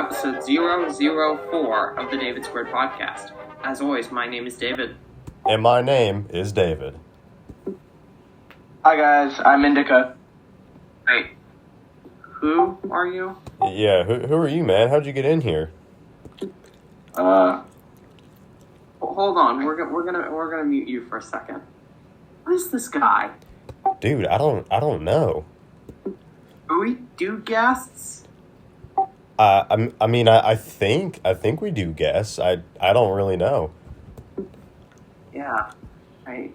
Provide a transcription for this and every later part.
episode 004 of the David Squared podcast. As always, my name is David. And my name is David. Hi guys, I'm Indika. Wait, who are you? Yeah, who are you, man? How'd you get in here? Hold on, we're gonna mute you for a second. What is this guy? Dude, I don't know. Do we do guests? I think we do guess. I don't really know. Yeah. Right.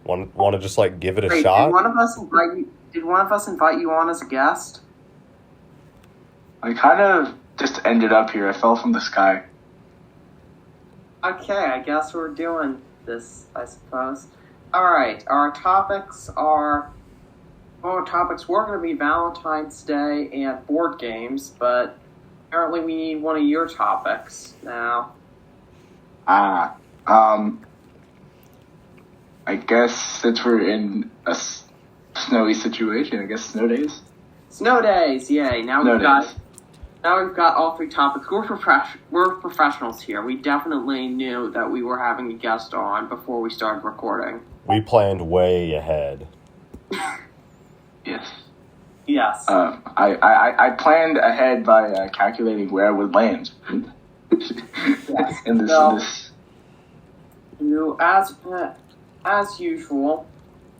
Want to just like give it a Wait, shot? Did one of us invite you on as a guest? I kind of just ended up here. I fell from the sky. Okay, I guess we're doing this, I suppose. Alright, our topics were going to be Valentine's Day and board games, but apparently we need one of your topics now. I guess since we're in a snowy situation, I guess snow days. Snow days, yay! Now we've got all three topics. We're professionals here. We definitely knew that we were having a guest on before we started recording. We planned way ahead. Yes. Yes. I planned ahead by calculating where I would land. Yes. In this. As usual,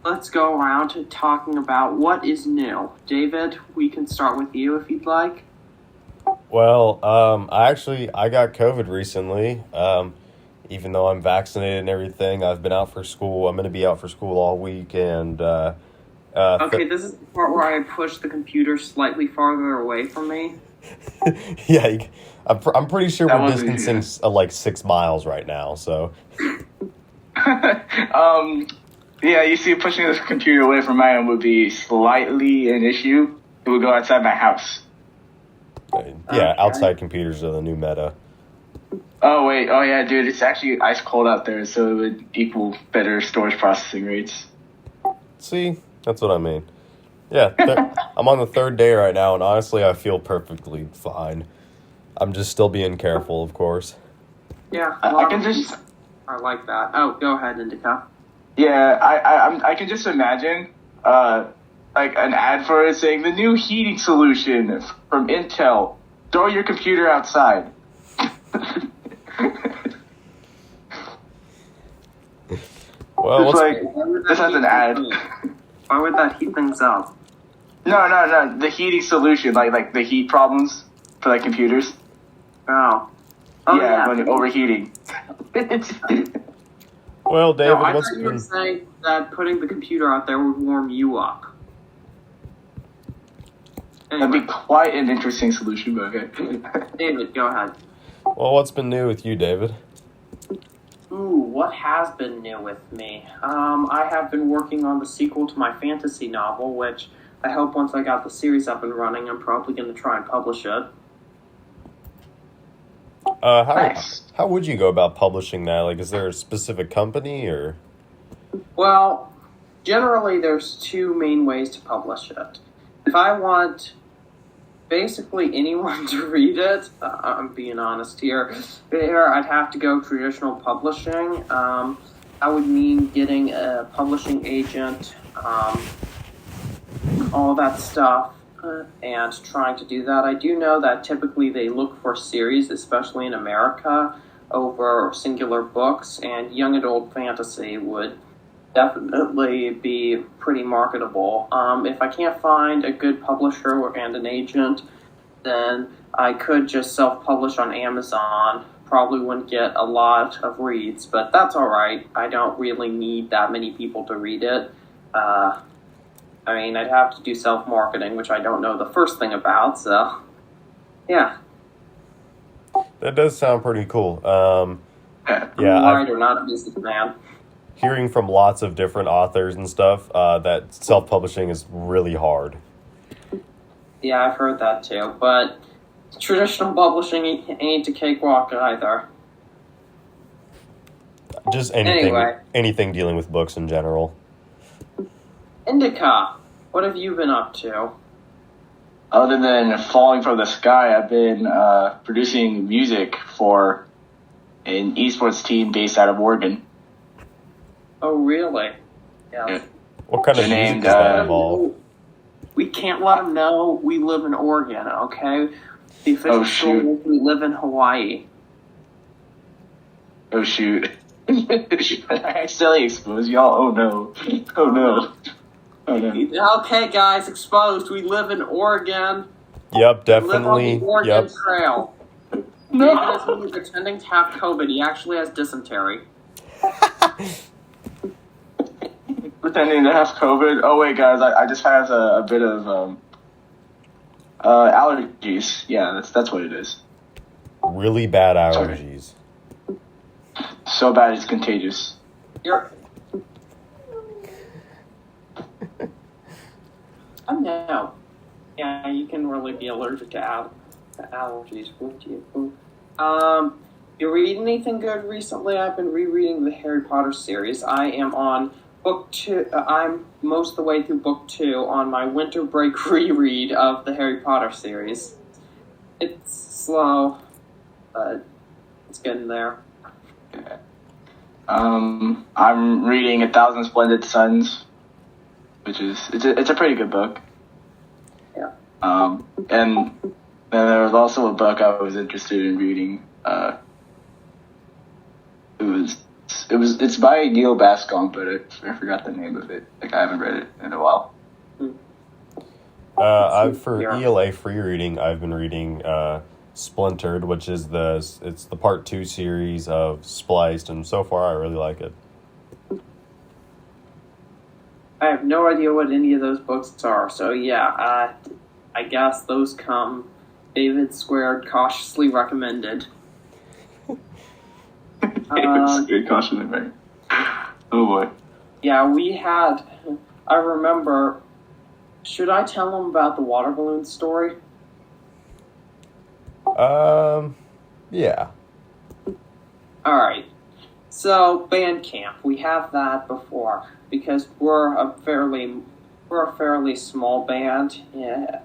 let's go around to talking about what is new. David, we can start with you if you'd like. Well, I got COVID recently. Even though I'm vaccinated and everything, I've been out for school. I'm going to be out for school all week, and okay, this is the part where I push the computer slightly farther away from me. Yeah, I'm pretty sure we're distancing like 6 miles right now. So. Yeah, you see, pushing this computer away from mine would be slightly an issue. It would go outside my house. Yeah, Okay. Outside computers are the new meta. Oh, wait. Oh, yeah, dude. It's actually ice cold out there, so it would equal better storage processing rates. See? That's what I mean. Yeah, I'm on the 3rd day right now, and honestly, I feel perfectly fine. I'm just still being careful, of course. Yeah, I can just... I like that. Oh, go ahead, Indika. Yeah, I can just imagine, like an ad for it saying, the new heating solution from Intel. Throw your computer outside. Well, this has an ad. Why would that heat things up? No. The heating solution, like the heat problems for like computers. Oh Yeah, when you're overheating. well, David, I what's thought you were been... saying that putting the computer out there would warm you up. Anyway, That'd be quite an interesting solution, but okay. David, go ahead. Well, what's been new with you, David? Ooh, what has been new with me? I have been working on the sequel to my fantasy novel, which I hope once I got the series up and running, I'm probably going to try and publish it. Nice. How would you go about publishing that? Like, is there a specific company or? Well, generally there's two main ways to publish it. If I want basically anyone to read it, I'm being honest here, I'd have to go traditional publishing. That would mean getting a publishing agent, all that stuff, and trying to do that. I do know that typically they look for series, especially in America, over singular books, and young adult fantasy would definitely be pretty marketable. If I can't find a good publisher and an agent, then I could just self-publish on Amazon. Probably wouldn't get a lot of reads, but that's alright. I don't really need that many people to read it. I'd have to do self-marketing, which I don't know the first thing about, so yeah. That does sound pretty cool. I'm a writer, not a businessman. Hearing from lots of different authors and stuff, that self-publishing is really hard. Yeah, I've heard that too, but traditional publishing ain't a cakewalk either. Just Anyway. anything dealing with books in general. Indika, what have you been up to? other than falling from the sky, I've been producing music for an esports team based out of Oregon. Oh, really? Yeah. What kind of They're music named, does that involve? We can't let them know we live in Oregon, okay? The official story is we live in Hawaii. Oh, shoot. I accidentally exposed y'all. Oh, no. Oh, no. Oh, no. Okay, guys, exposed. We live in Oregon. Yep, We live on definitely. the Oregon Yep. Trail. No. David is pretending to have COVID. He actually has dysentery. Pretending to have COVID. Oh, wait, guys, I just have a bit of allergies. Yeah, that's what it is. Really bad allergies. So bad it's contagious. I know. Yeah, you can really be allergic to allergies. You read anything good recently? I've been rereading the Harry Potter series. I am on book 2. I'm most of the way through book 2 on my winter break reread of the Harry Potter series. It's slow, but it's getting there. Yeah. I'm reading 1,000 Splendid Suns, which is it's a pretty good book. Yeah. And then there was also a book I was interested in reading. It's by Neil Bascom, but I forgot the name of it. Like, I haven't read it in a while. For ELA free reading, I've been reading Splintered, which is the part 2 series of Spliced, and so far I really like it. I have no idea what any of those books are, so yeah, I guess those come David Squared cautiously recommended. Good cautiously recommended. Oh boy. Yeah, I remember, should I tell them about the water balloon story? Yeah. Alright, so band camp, we have that before, because we're a fairly small band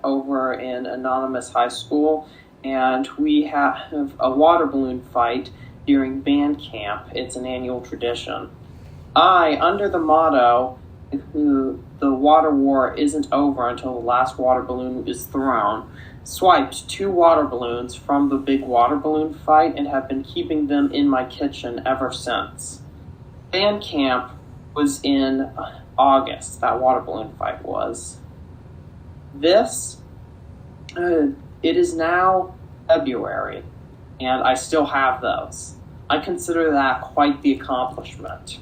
over in Anonymous High School, and we have a water balloon fight during band camp. It's an annual tradition. Under the motto, the water war isn't over until the last water balloon is thrown, swiped 2 water balloons from the big water balloon fight and have been keeping them in my kitchen ever since. Band camp was in August, that water balloon fight was. It is now February, and I still have those. I consider that quite the accomplishment.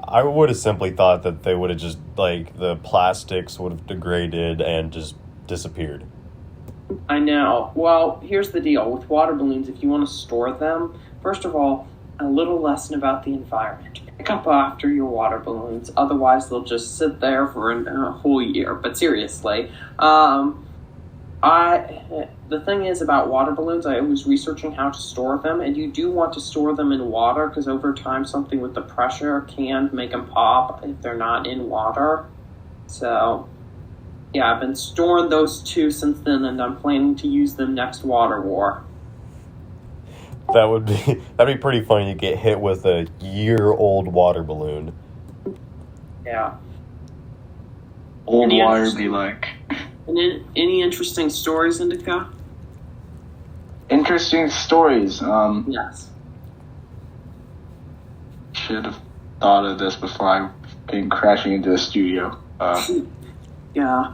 I would have simply thought that they would have just, the plastics would have degraded and just disappeared. I know. Well, here's the deal. With water balloons, if you want to store them, first of all, a little lesson about the environment. Pick up after your water balloons. Otherwise, they'll just sit there for a whole year. But seriously, the thing is about water balloons, I was researching how to store them, and you do want to store them in water because over time something with the pressure can make them pop if they're not in water. So, yeah, I've been storing those 2 since then, and I'm planning to use them next water war. That'd be pretty funny to get hit with a year-old water balloon. Yeah. Old water be like. And any interesting stories, Indika? Interesting stories. Yes. Should have thought of this before I came crashing into the studio. Yeah.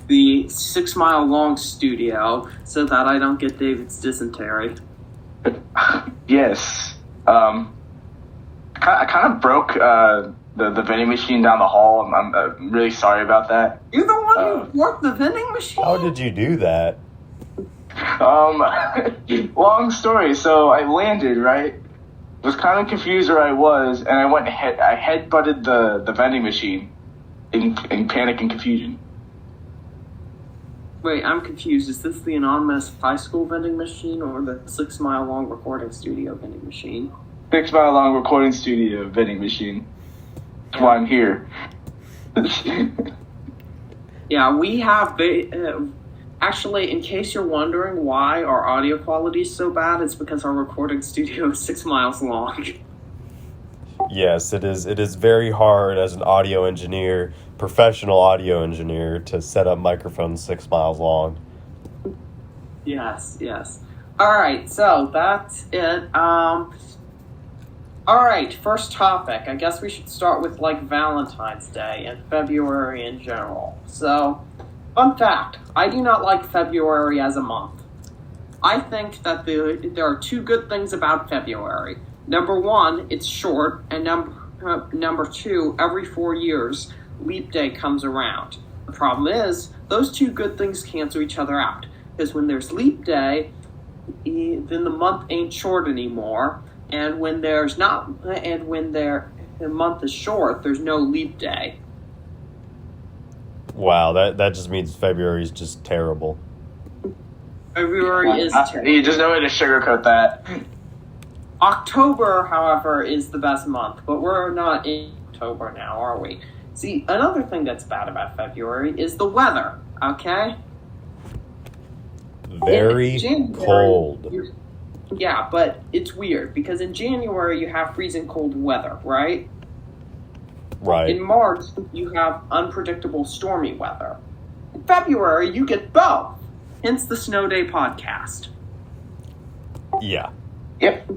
The 6-mile-long studio, so that I don't get David's dysentery. Yes. I kind of broke the vending machine down the hall. I'm really sorry about that. You're the one who broke the vending machine? How did you do that? Long story. So I landed, right? Was kind of confused where I was, and I went I headbutted the vending machine in panic and confusion. Wait, I'm confused. Is this the anonymous high school vending machine or the 6-mile-long recording studio vending machine? 6-mile-long recording studio vending machine. That's why I'm here. Yeah, we have Actually, in case you're wondering why our audio quality is so bad, it's because our recording studio is 6 miles long. Yes, it is. It is very hard as an audio engineer, professional audio engineer, to set up microphones 6 miles long. Yes. All right, so that's it. All right, first topic. I guess we should start with Valentine's Day and February in general. So, fun fact: I do not like February as a month. I think that there are two good things about February. Number one, it's short, and number two, every 4 years, Leap Day comes around. The problem is, those two good things cancel each other out. Because when there's Leap Day, then the month ain't short anymore, and when the month is short, there's no Leap Day. Wow, that just means February is just terrible. February is terrible. You just know way to sugarcoat that. October, however, is the best month, but we're not in October now, are we? See, another thing that's bad about February is the weather, okay? Very cold. Yeah, but it's weird, because in January you have freezing cold weather, right? Right. In March, you have unpredictable stormy weather. In February, you get both. Hence the Snow Day podcast. Yeah. Yep.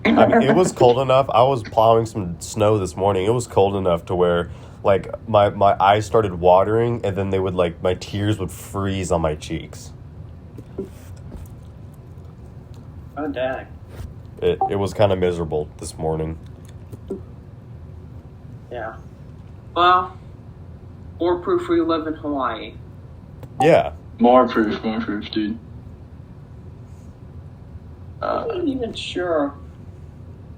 I mean, it was cold enough. I was plowing some snow this morning. It was cold enough to where, my eyes started watering, and then they would, my tears would freeze on my cheeks. Oh, dang. It was kind of miserable this morning. Yeah. Well, more proof we live in Hawaii. Yeah. More proof, dude. I'm not even sure.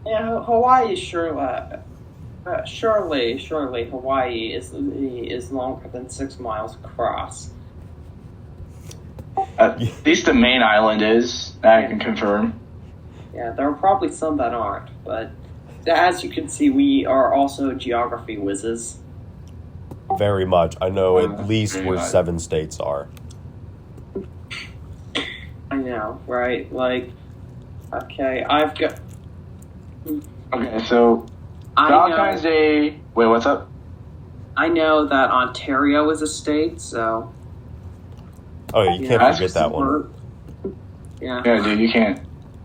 Yeah, Hawaii is surely Hawaii is longer than 6 miles across. At least the main island is. That I can confirm. Yeah, there are probably some that aren't, but as you can see, we are also geography whizzes. Very much. I know at least where 7 states are. I know, right? Okay, I've got... Okay, so Valentine's Day... Wait, what's up? I know that Ontario is a state, so... Oh, yeah, you can't forget that one. Yeah. Yeah, dude, you can't.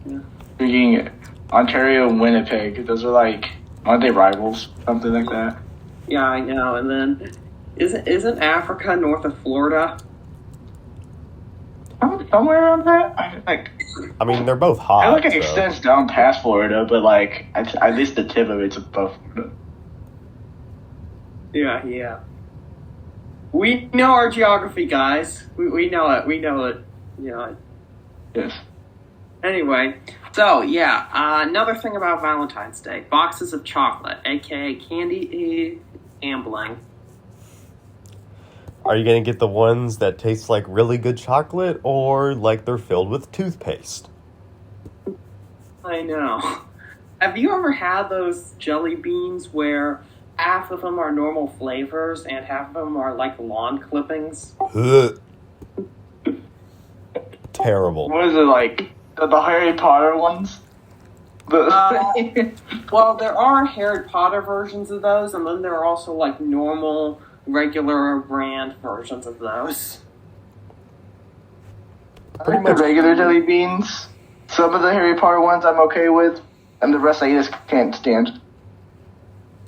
Yeah. Freaking Ontario and Winnipeg, those are aren't they rivals? Something like that. Yeah, I know, and then... Isn't Africa north of Florida? Somewhere around that? I mean, they're both hot. I it extends down past Florida, but at least the tip of it's above Florida. Yeah. We know our geography, guys. We know it. We know it. Yes. Anyway, so yeah, another thing about Valentine's Day: boxes of chocolate, aka candy ambling. Are you going to get the ones that taste like really good chocolate, or they're filled with toothpaste? I know. Have you ever had those jelly beans where half of them are normal flavors and half of them are lawn clippings? Terrible. What is it the Harry Potter ones? Well, there are Harry Potter versions of those, and then there are also normal, regular brand versions of those. Pretty much the regular jelly beans. Some of the Harry Potter ones I'm okay with, and the rest I just can't stand.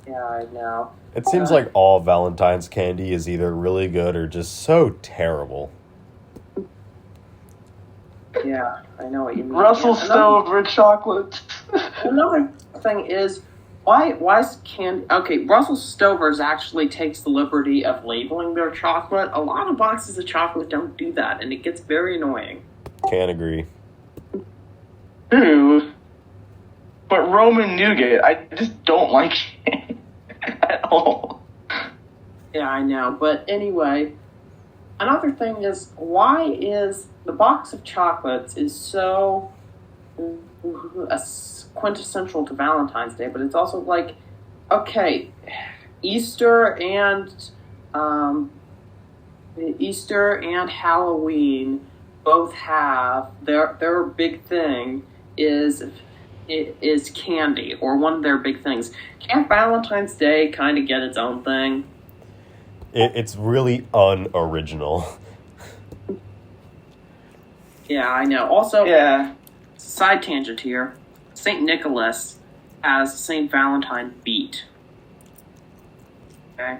Yeah, I know. It seems like all Valentine's candy is either really good or just so terrible. Yeah, I know what you mean. Russell Stover chocolate. Another thing is, why is candy... Okay, Russell Stover's actually takes the liberty of labeling their chocolate. A lot of boxes of chocolate don't do that, and it gets very annoying. Can't agree. True. But Roman nougat, I just don't like it at all. Yeah, I know. But anyway, another thing is, why is the box of chocolates is so quintessential to Valentine's Day, but it's also Easter and Halloween both have their big thing is candy, or one of their big things. Can't Valentine's Day kind of get its own thing? It's really unoriginal. Yeah, I know. Also, Yeah. side tangent here. St. Nicholas has St. Valentine beat. Okay?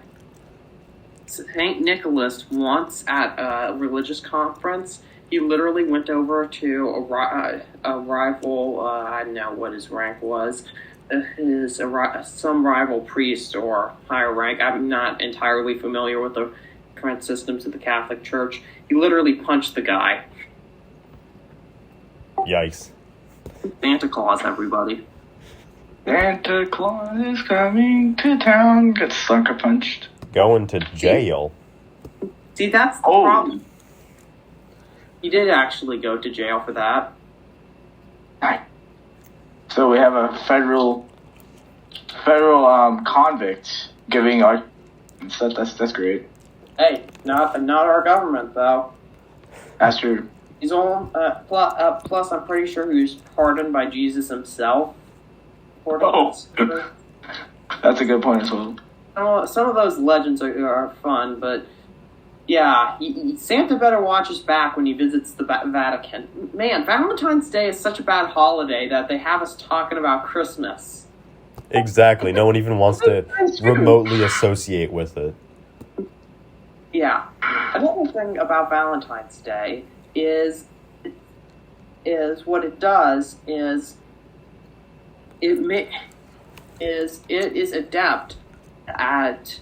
St. Nicholas, once at a religious conference, he literally went over to a rival, I don't know what his rank was, some rival priest or higher rank. I'm not entirely familiar with the current systems of the Catholic Church. He literally punched the guy. Yikes. Santa Claus, everybody. Santa Claus is coming to town. Gets sucker punched. Going to jail. See, that's the problem. He did actually go to jail for that. So we have a federal convict giving our. That's great. Hey, not our government though. That's true. He's on. Plus, I'm pretty sure he was pardoned by Jesus himself. That's a good point as well. Some of those legends are fun, but yeah, Santa better watch his back when he visits the Vatican. Man, Valentine's Day is such a bad holiday that they have us talking about Christmas. Exactly. No one even wants to remotely associate with it. Yeah. Another thing about Valentine's Day is what it does is it is adept at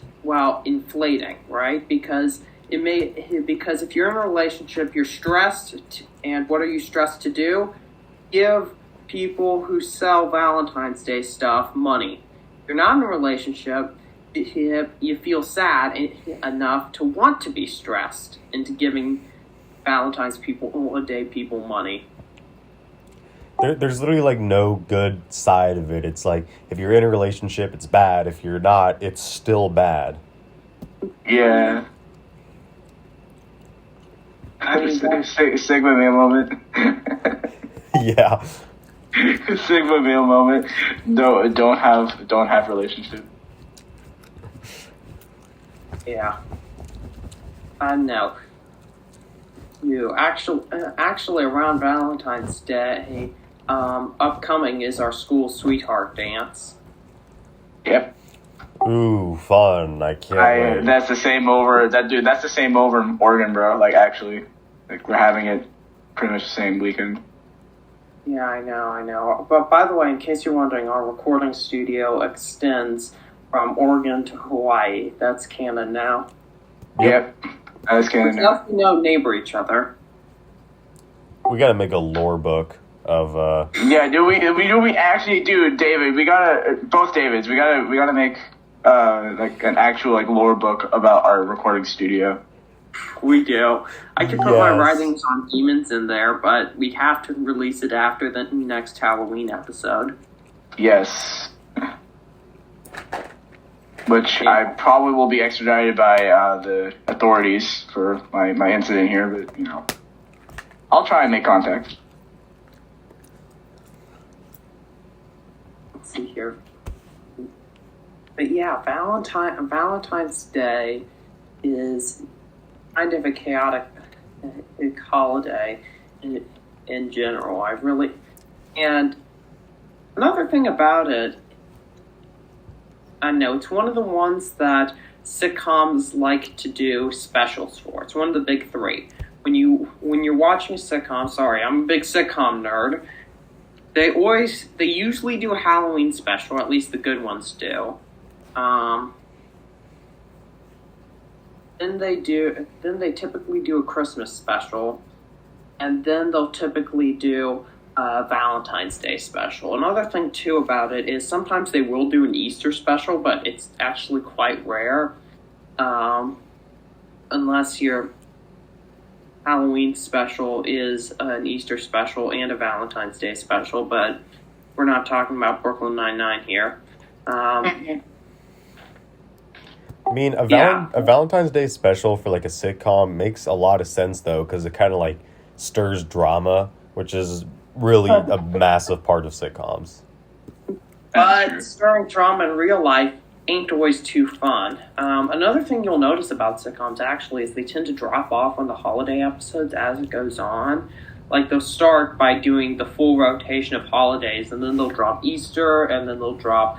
inflating, right? Because if you're in a relationship, you're stressed, and what are you stressed to do? Give people who sell Valentine's Day stuff money. If you're not in a relationship, you feel sad enough to want to be stressed into giving Valentine's Day people money. There's literally like no good side of it. It's like if you're in a relationship, it's bad. If you're not, it's still bad. Yeah. Sigma male moment. Yeah. Sigma male moment. Don't have relationship. Yeah. I know. You actually around Valentine's Day, upcoming is our school sweetheart dance. Yep. Ooh, fun! I can't wait. That's the same over. That's the same over in Oregon, bro. Like actually, we're having it pretty much the same weekend. Yeah, I know. But by the way, in case you're wondering, our recording studio extends from Oregon to Hawaii. That's Canada now. Yep. That's Canada now. We know neighbor each other. We gotta make a lore book of. Yeah, do we actually do, David? We gotta both Davids. We gotta make like an actual like lore book about our recording studio. We do. I could put my writings on demons in there, but we have to release it after the next Halloween episode. Yes. Which I probably will be extradited by the authorities for my incident here, but I'll try and make contact. Let's see here. But yeah, Valentine's Day is kind of a chaotic holiday in general. And another thing about it, I know it's one of the ones that sitcoms like to do specials for. It's one of the big three. When you're watching a sitcom, sorry, I'm a big sitcom nerd. They usually do a Halloween special, at least the good ones do. Then they typically do a Christmas special, and then they'll typically do a Valentine's Day special. Another thing too about it is sometimes they will do an Easter special, but it's actually quite rare, unless your Halloween special is an Easter special and a Valentine's Day special. But we're not talking about Brooklyn Nine-Nine here. I mean, Yeah. a Valentine's Day special for like a sitcom makes a lot of sense though, because it kind of like stirs drama, which is really a massive part of sitcoms. But stirring drama in real life ain't always too fun. Another thing you'll notice about sitcoms actually is they tend to drop off on the holiday episodes as it goes on. Like they'll start by doing the full rotation of holidays, and then they'll drop Easter, and then they'll drop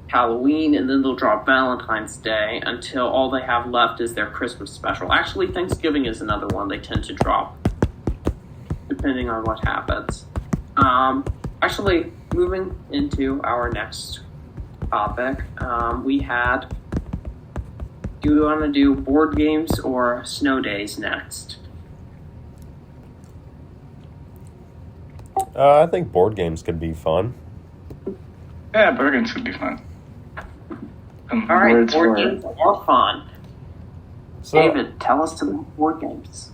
Halloween, and then they'll drop Valentine's Day until all they have left is their Christmas special. Actually, Thanksgiving is another one they tend to drop, depending on what happens. Actually, moving into our next topic, we had, do we want to do board games or snow days next? I think board games could be fun. Yeah, board games could be fun. All right, board games are fun. So, David, tell us some board games.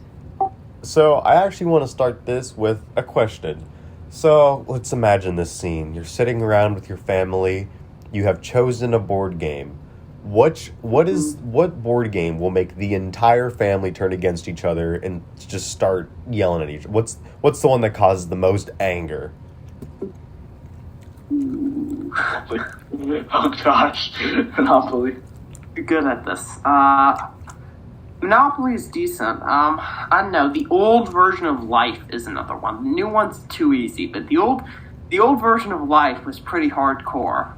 So I actually want to start this with a question. So let's imagine this scene. You're sitting around with your family. You have chosen a board game. What board game will make the entire family turn against each other and just start yelling at each other? What's the one that causes the most anger? Oh gosh, Monopoly. You're good at this. Monopoly is decent. I don't know. The old version of Life is another one. The new one's too easy, but the old version of Life was pretty hardcore.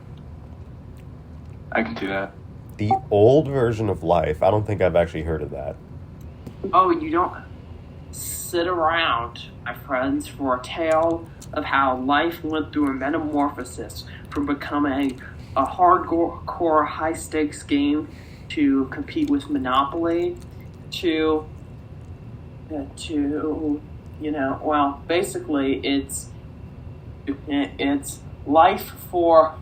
I can do that. The old version of Life. I don't think I've actually heard of that. Oh, you don't sit around, my friends, for a tale of how life went through a metamorphosis from becoming a hardcore, high-stakes game to compete with Monopoly to basically it's life for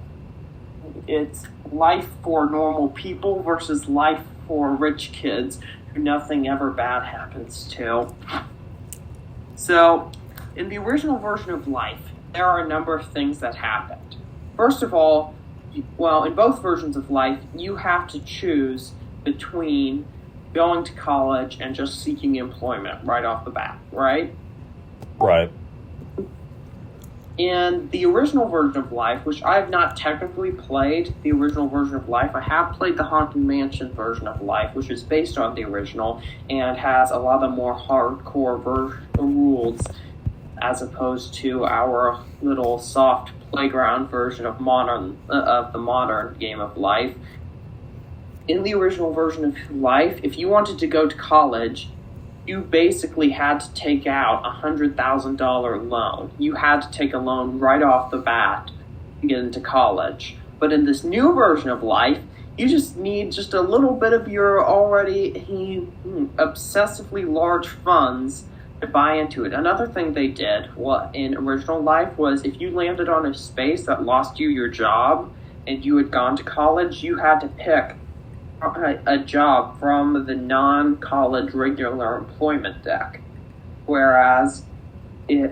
normal people versus life for rich kids who nothing ever bad happens to. So, in the original version of Life, there are a number of things that happened. First of all, in both versions of Life, you have to choose between going to college and just seeking employment right off the bat, right? Right. In the original version of Life, which I have not technically played the original version of Life, I have played the Haunted Mansion version of Life, which is based on the original and has a lot of more hardcore rules as opposed to our little soft playground version of the modern game of Life. In the original version of Life, if you wanted to go to college, you basically had to take out $100,000 loan. You had to take a loan right off the bat to get into college. But in this new version of Life, you just need just a little bit of your already obsessively large funds to buy into it. Another thing they did in original Life was if you landed on a space that lost you your job and you had gone to college, you had to pick a job from the non-college regular employment deck. Whereas if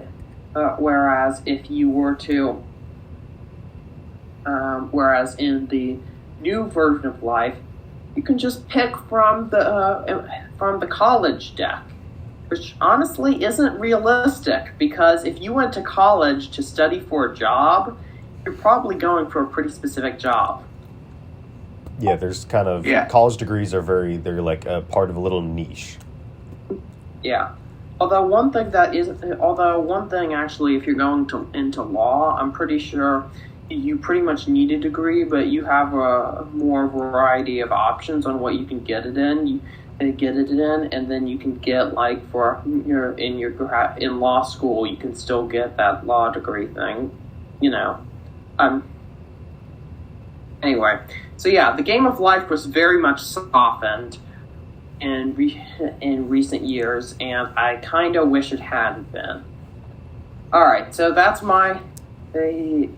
you were to whereas in the new version of Life, you can just pick from the college deck, which honestly isn't realistic, because if you went to college to study for a job, you're probably going for a pretty specific job. Yeah, there's kind of college degrees they're like a part of a little niche. Yeah. Although one thing actually, if you're going into law, I'm pretty sure you pretty much need a degree, but you have a more variety of options on what you can get it in. And then you can get in law school, you can still get that law degree thing, Anyway, so yeah, the game of Life was very much softened in recent years, and I kind of wish it hadn't been. All right, so that's my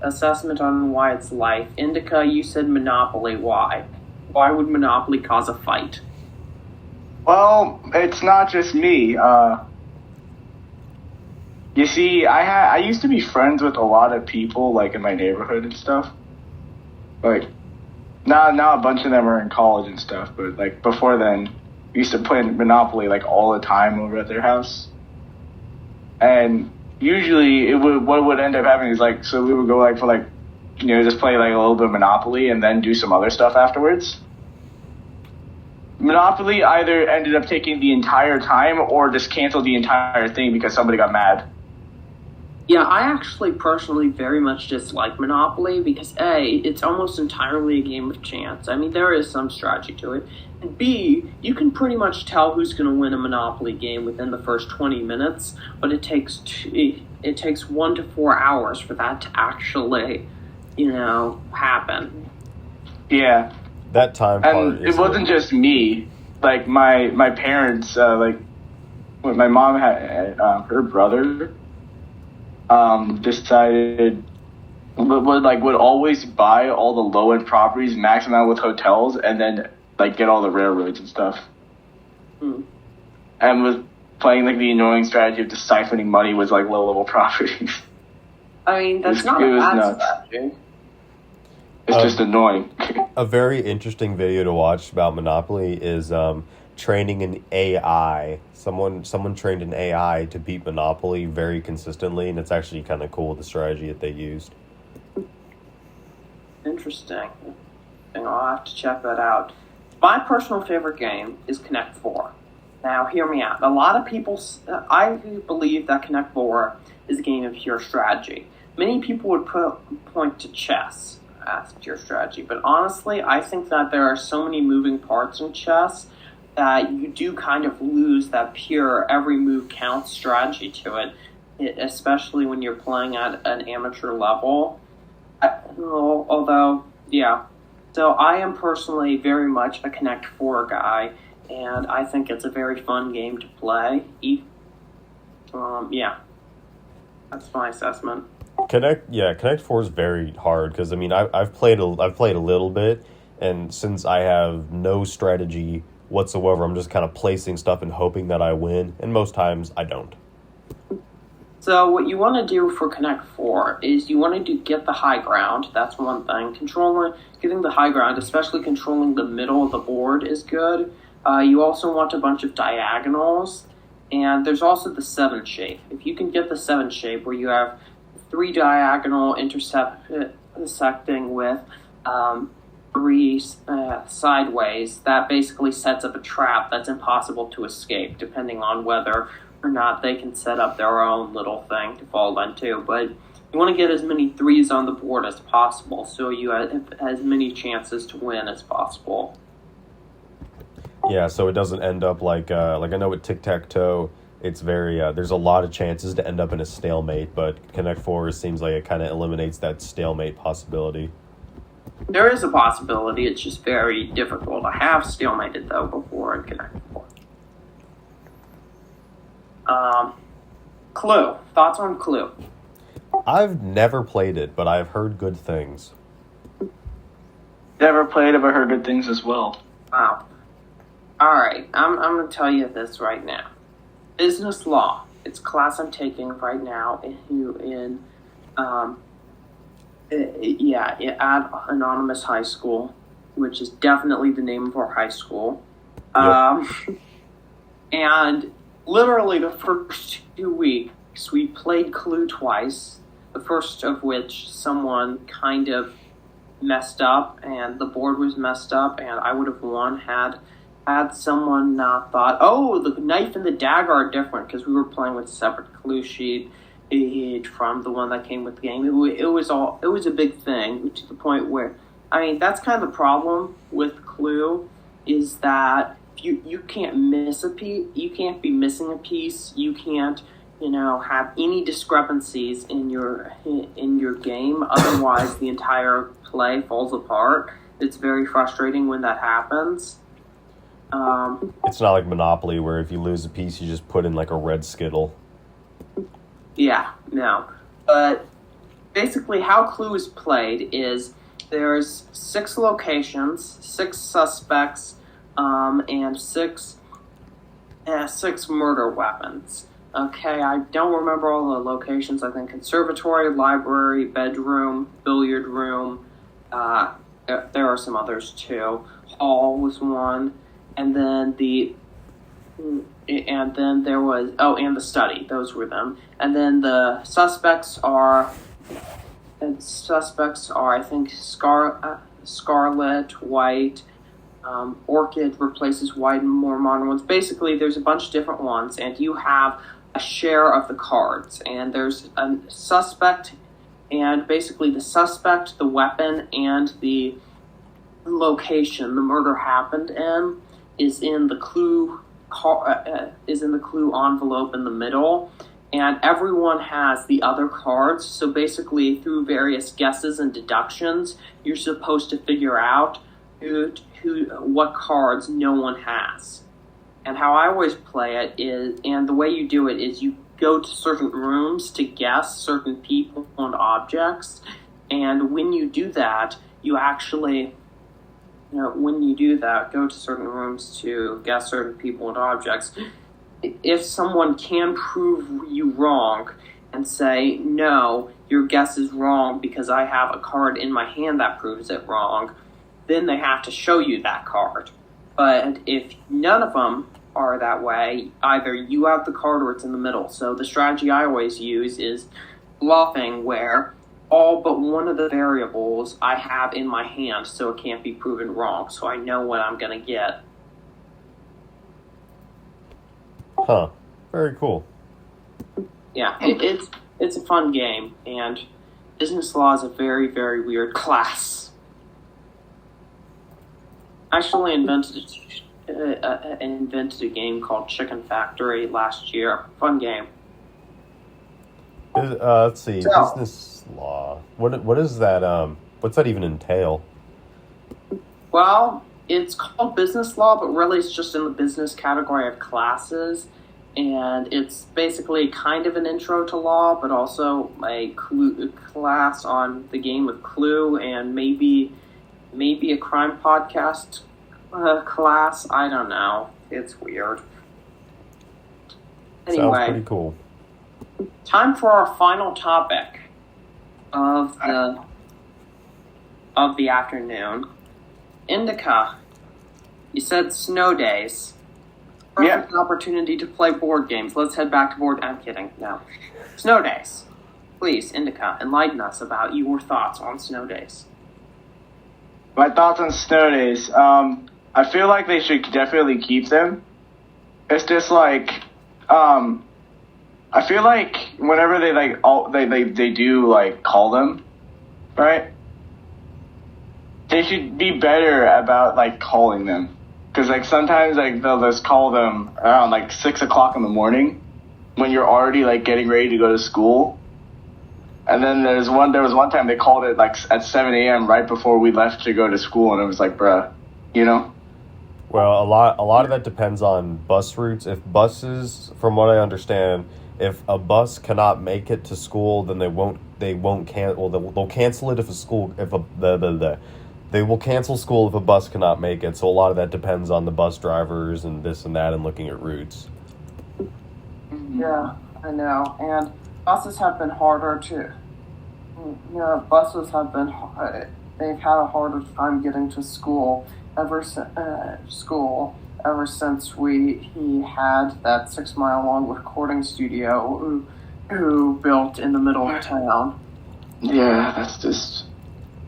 assessment on why it's Life. Indika, you said Monopoly. Why? Why would Monopoly cause a fight? Well, it's not just me. You see, I used to be friends with a lot of people, like in my neighborhood and stuff. Like, Now a bunch of them are in college and stuff, but like before then, we used to play Monopoly like all the time over at their house. And usually what would end up happening is like, so we would go like for like, just play like a little bit of Monopoly and then do some other stuff afterwards. Monopoly either ended up taking the entire time or just canceled the entire thing because somebody got mad. Yeah, I actually personally very much dislike Monopoly because A, it's almost entirely a game of chance. I mean, there is some strategy to it. And B, you can pretty much tell who's going to win a Monopoly game within the first 20 minutes, but it takes 1 to 4 hours for that to actually, happen. Yeah. That time part and it wasn't just me. Like my parents, like when my mom had her brother, decided would always buy all the low end properties, max them out with hotels, and then like get all the railroads and stuff. And was playing like the annoying strategy of just siphoning money with like low level properties. I mean, that's not a bad strategy. It's just annoying. A very interesting video to watch about Monopoly is training an AI. Someone trained an AI to beat Monopoly very consistently, and it's actually kind of cool, the strategy that they used. Interesting. I'll have to check that out. My personal favorite game is Connect 4. Now, hear me out. A lot of people, I believe that Connect 4 is a game of pure strategy. Many people would point to chess as pure strategy, but honestly, I think that there are so many moving parts in chess that you do kind of lose that pure every move counts strategy to it, especially when you're playing at an amateur level. Although, yeah. So I am personally very much a Connect 4 guy, and I think it's a very fun game to play. Yeah. That's my assessment. Connect 4 is very hard because I've played a little bit, and since I have no strategy whatsoever, I'm just kind of placing stuff and hoping that I win, and most times I don't. So what you want to do for Connect 4 is you want to get the high ground. That's one thing. Getting the high ground, especially controlling the middle of the board, is good. You also want a bunch of diagonals, and there's also the 7 shape. If you can get the 7 shape where you have 3 diagonal intersecting with 3 sideways, that basically sets up a trap that's impossible to escape, depending on whether or not they can set up their own little thing to fall into. But you want to get as many 3s on the board as possible, so you have as many chances to win as possible. Yeah, so it doesn't end up like I know with tic-tac-toe, it's very there's a lot of chances to end up in a stalemate, but Connect 4 seems like it kind of eliminates that stalemate possibility. There is a possibility, it's just very difficult. I have stalemated, though, before in Connect 4. Clue. Thoughts on Clue? I've never played it, but I've heard good things. Never played it, but heard good things as well. Wow. Alright, I'm going to tell you this right now. Business law. It's a class I'm taking right now at Anonymous High School, which is definitely the name of our high school. Yep. And literally the first 2 weeks, we played Clue twice, the first of which someone kind of messed up, and the board was messed up, and I would have won had someone not thought, the knife and the dagger are different, because we were playing with a separate clue sheet from the one that came with the game. It was a big thing, to the point where, that's kind of the problem with Clue, is that you can't miss a piece, you can't be missing a piece, you can't, have any discrepancies in your game, otherwise the entire play falls apart. It's very frustrating when that happens. It's not like Monopoly, where if you lose a piece, you just put in like a red Skittle. Yeah, no. But basically how Clue is played is there's 6 locations, 6 suspects, and 6 murder weapons. Okay, I don't remember all the locations. I think conservatory, library, bedroom, billiard room, there are some others too. Hall was one, and then there was and the study. Those were them. And then the suspects are I think Scarlet, White, Orchid replaces White and more modern ones. Basically, there's a bunch of different ones, and you have a share of the cards. And there's a suspect, and basically the suspect, the weapon, and the location the murder happened in is in the clue envelope in the middle, and everyone has the other cards. So basically, through various guesses and deductions, you're supposed to figure out what cards no one has. And how I always play it is, and the way you do it is you go to certain rooms to guess certain people and objects, and when you do that, you actually, go to certain rooms to guess certain people and objects. If someone can prove you wrong and say, no, your guess is wrong because I have a card in my hand that proves it wrong, then they have to show you that card. But if none of them are that way, either you have the card or it's in the middle. So the strategy I always use is bluffing, where all but one of the variables I have in my hand, so it can't be proven wrong, so I know what I'm going to get. Huh. Very cool. Yeah, it's a fun game, and business law is a very, very weird class. I actually invented a game called Chicken Factory last year. Fun game. Let's see. Business law. What is that? What's that even entail? Well, it's called business law, but really it's just in the business category of classes, and it's basically kind of an intro to law, but also a class on the game of Clue, and maybe a crime podcast class. I don't know. It's weird. Anyway, sounds pretty cool. Time for our final topic of the afternoon. Indika, you said snow days. Perfect opportunity to play board games. Let's head back to board. I'm kidding. No. Snow days. Please, Indika, enlighten us about your thoughts on snow days. My thoughts on snow days. I feel like they should definitely keep them. It's just like, I feel like whenever they do like call them, right? They should be better about like calling them, because like sometimes like they'll just call them around like 6 o'clock in the morning when you're already like getting ready to go to school. And then there was one time they called it like at 7 a.m. right before we left to go to school, and it was like, bruh, you know? Well, a lot of that depends on bus routes. If buses, from what I understand, if a bus cannot make it to school, then they'll cancel it they will cancel school if a bus cannot make it. So a lot of that depends on the bus drivers and this and that and looking at routes. Yeah, I know. And buses have been harder to... they've had a harder time getting to school ever since he had that 6-mile-long recording studio who built in the middle of town. Yeah, that's just...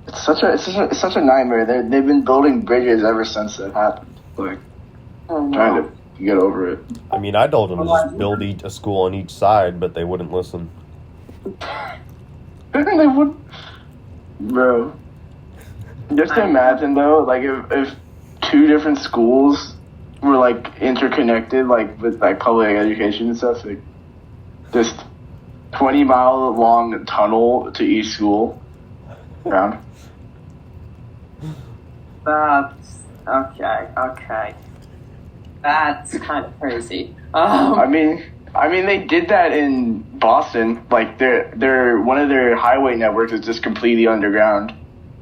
It's such a nightmare. They've been building bridges ever since that happened. Like, trying to get over it. I mean, I told them to just build a school on each side, but they wouldn't listen. They would, bro. Just imagine though, like if 2 different schools were like interconnected, like with like public education and stuff, like just 20-mile long tunnel to each school around. That's okay. That's kind of crazy. I mean, they did that in Boston. Like, their one of their highway networks is just completely underground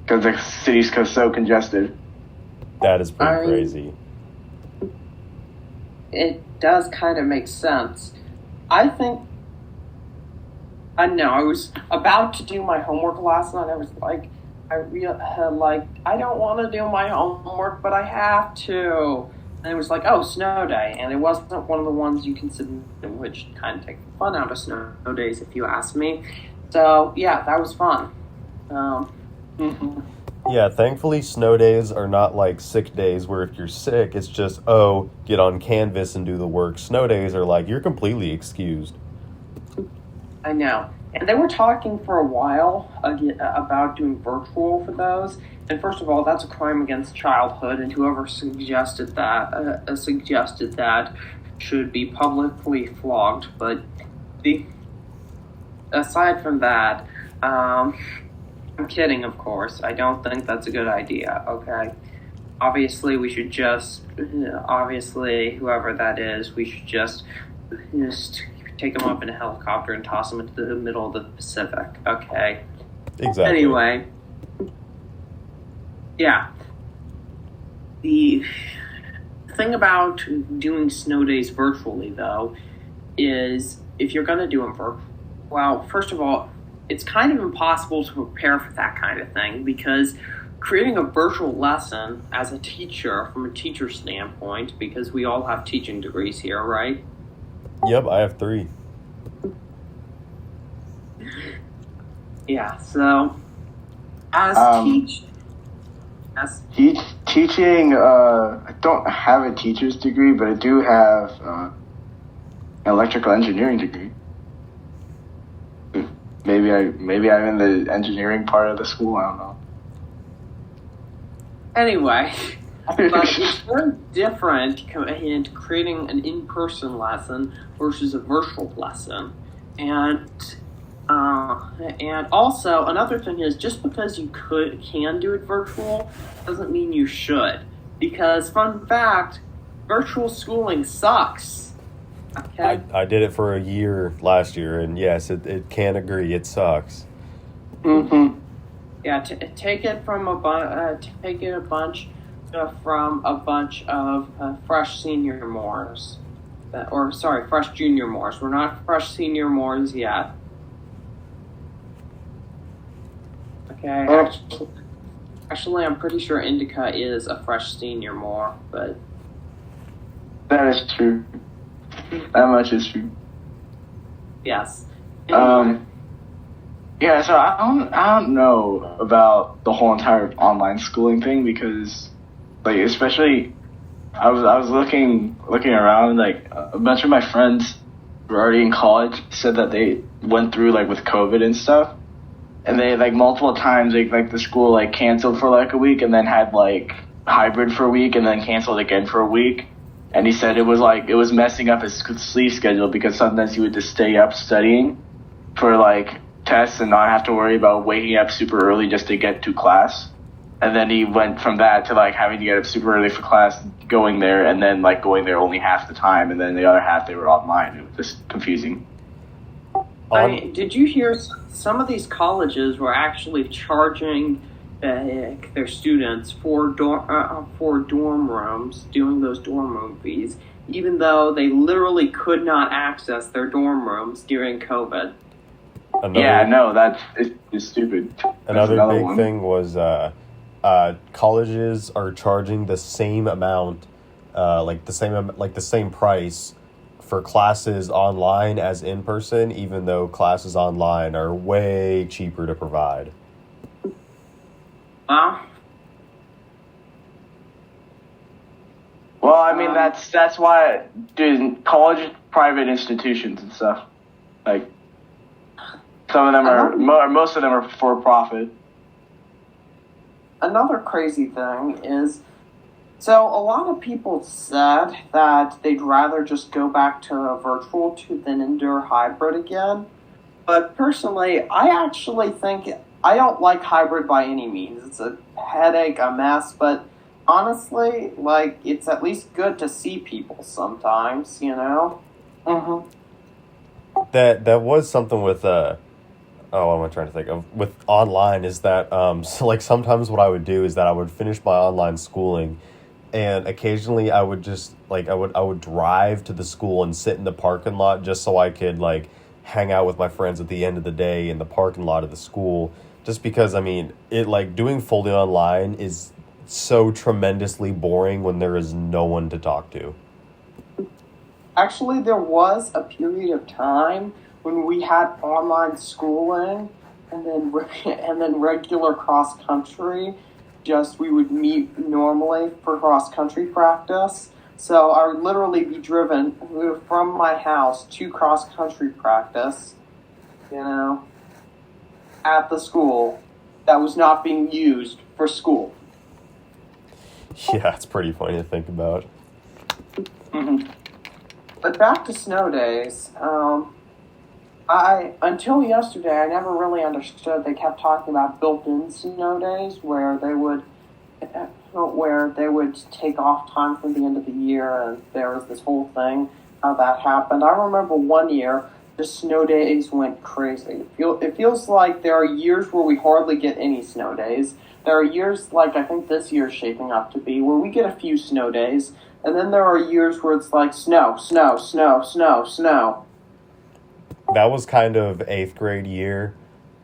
because the city's so congested. That is pretty crazy. It does kind of make sense. I was about to do my homework last night. I I don't want to do my homework, but I have to. And it was like, oh, snow day, and it wasn't one of the ones you consider, which kind of take the fun out of snow days, if you ask me. So yeah, that was fun. Yeah, thankfully snow days are not like sick days where if you're sick, it's just, oh, get on Canvas and do the work. Snow days are like, you're completely excused. I know. And they were talking for a while about doing virtual for those. And first of all, that's a crime against childhood, and whoever suggested that should be publicly flogged. But aside from that, I'm kidding, of course. I don't think that's a good idea, okay? Obviously, whoever that is, we should just take them up in a helicopter and toss them into the middle of the Pacific, okay? Exactly. Anyway, yeah. The thing about doing snow days virtually, though, is if you're going to do them well, first of all, it's kind of impossible to prepare for that kind of thing because creating a virtual lesson as a teacher, from a teacher standpoint, because we all have teaching degrees here, right? Yep, I have 3. Yeah, so as teaching, I don't have a teacher's degree, but I do have an electrical engineering degree. Maybe I'm in the engineering part of the school. I don't know. Anyway, but it's very different in creating an in-person lesson versus a virtual lesson, and also another thing is just because you can do it virtual doesn't mean you should. Because fun fact, virtual schooling sucks. Okay. I did it for a year last year, and yes, it can agree, it sucks. Mm-hmm. Yeah, take it from a bunch of fresh senior Moors, fresh junior Moors. We're not fresh senior Moors yet. Okay. Actually, I'm pretty sure Indika is a fresh senior Moor, but that is true. That much is true. Yes. Anyway. Yeah, so I don't know about the whole entire online schooling thing because, like, especially, I was looking around, like, a bunch of my friends who were already in college said that they went through, like, with COVID and stuff, and they, like, multiple times, like the school, like, canceled for, like, a week and then had, like, hybrid for a week and then canceled again for a week. And he said it was messing up his sleep schedule because sometimes he would just stay up studying for, like, tests and not have to worry about waking up super early just to get to class. And then he went from that to, like, having to get up super early for class, going there, and then, like, going there only half the time, and then the other half they were online. It was just confusing. I mean, did you hear some of these colleges were actually charging their students for dorm rooms, doing those dorm room fees, even though they literally could not access their dorm rooms during COVID? It's stupid. Another big thing was colleges are charging the same amount, the same price for classes online as in person, even though classes online are way cheaper to provide. Well, I mean that's why, dude, college private institutions and stuff, like, some of them most of them are for profit. Another crazy thing is, so a lot of people said that they'd rather just go back to a virtual than endure hybrid again. But personally, I actually think I don't like hybrid by any means. It's a headache, a mess, but honestly, like, it's at least good to see people sometimes, you know? Mm-hmm. That was something with what am I trying to think of? With online is that, so, like, sometimes what I would do is that I would finish my online schooling, and occasionally I would just, like, I would drive to the school and sit in the parking lot just so I could, like, hang out with my friends at the end of the day in the parking lot of the school. Just because, I mean, it like doing fully online is so tremendously boring when there is no one to talk to. Actually, there was a period of time when we had online schooling and then regular cross country. Just we would meet normally for cross country practice. So I would literally be driven from my house to cross country practice, at the school that was not being used for school. Yeah, it's pretty funny to think about. Mm-hmm. But back to snow days. Until yesterday, I never really understood. They kept talking about built-in snow days where they would take off time from the end of the year, and there was this whole thing how that happened. I remember one year the snow days went crazy. It feels like there are years where we hardly get any snow days. There are years like I think this year is shaping up to be where we get a few snow days, and then there are years where it's like snow, snow, snow, snow, snow. That was kind of 8th grade year,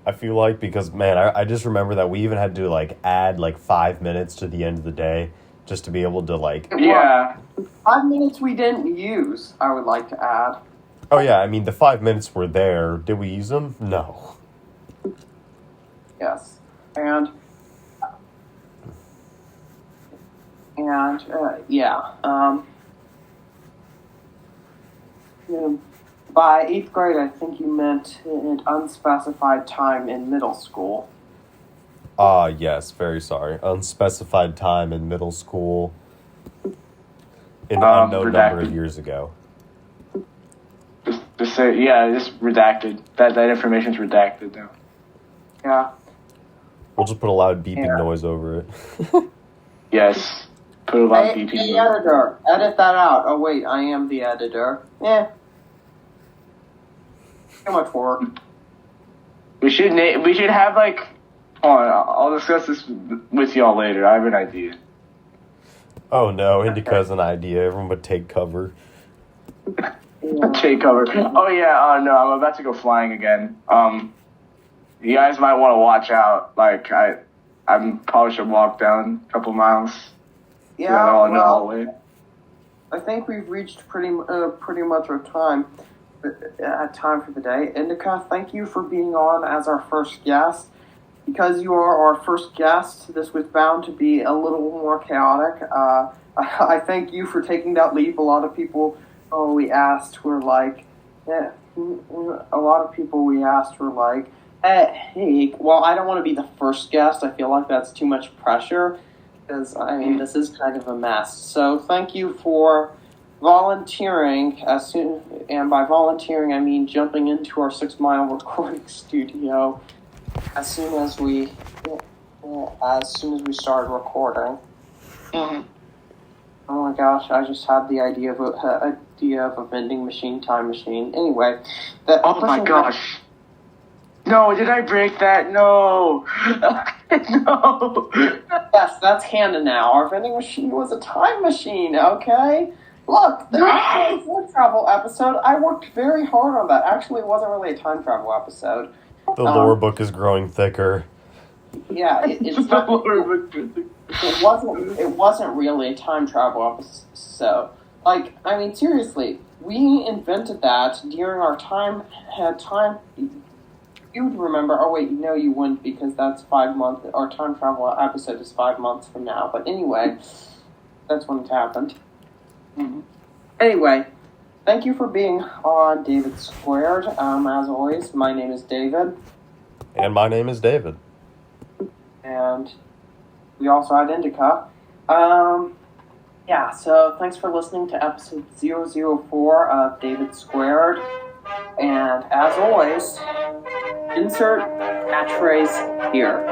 I feel like, because, man, I just remember that we even had to, like, add, like, 5 minutes to the end of the day just to be able to, like... Yeah. 5 minutes we didn't use, I would like to add. Oh, yeah, I mean, the 5 minutes were there. Did we use them? No. Yes. And by 8th grade, I think you meant an unspecified time in middle school. Yes, very sorry. Unspecified time in middle school. An unknown number of years ago. Just say, yeah, just redacted. That information's redacted now. Yeah. We'll just put a loud beeping noise over it. Yes. Put a loud beeping noise. Hey, editor, edit that out. Oh, wait, I am the editor. Too much work. We should have, like... Hold on, I'll discuss this with y'all later. I have an idea. Oh, no, Indika has an idea. Everyone would take cover. Take cover. Oh, yeah, no, I'm about to go flying again. You guys might want to watch out. Like, I probably should walk down a couple miles. Yeah, in the hallway. I think we've reached pretty much our time for the day. Indika, thank you for being on as our first guest. Because you are our first guest, this was bound to be a little more chaotic. I thank you for taking that leap. A lot of people we asked were like, hey, well, I don't want to be the first guest. I feel like that's too much pressure. Because, I mean, this is kind of a mess. So thank you for volunteering. And by volunteering, I mean jumping into our 6 Mile recording studio as soon as we started recording. Mm-hmm. Oh my gosh! I just had the idea of a vending machine time machine. Anyway, oh my gosh! No, did I break that? No, no. Yes, that's canon now. Our vending machine was a time machine. Okay. Look, the actual time travel episode. I worked very hard on that. Actually, it wasn't really a time travel episode. The lore book is growing thicker. Yeah, it's not. It wasn't really a time travel episode. Like, I mean, seriously, we invented that during our time. You would remember. Oh wait, no, you wouldn't because that's 5 months. Our time travel episode is 5 months from now. But anyway, that's when it happened. Mm-hmm. Anyway. Thank you for being on David Squared. As always, my name is David. And my name is David. And we also had Indika. So thanks for listening to episode 004 of David Squared. And as always, insert catchphrase here.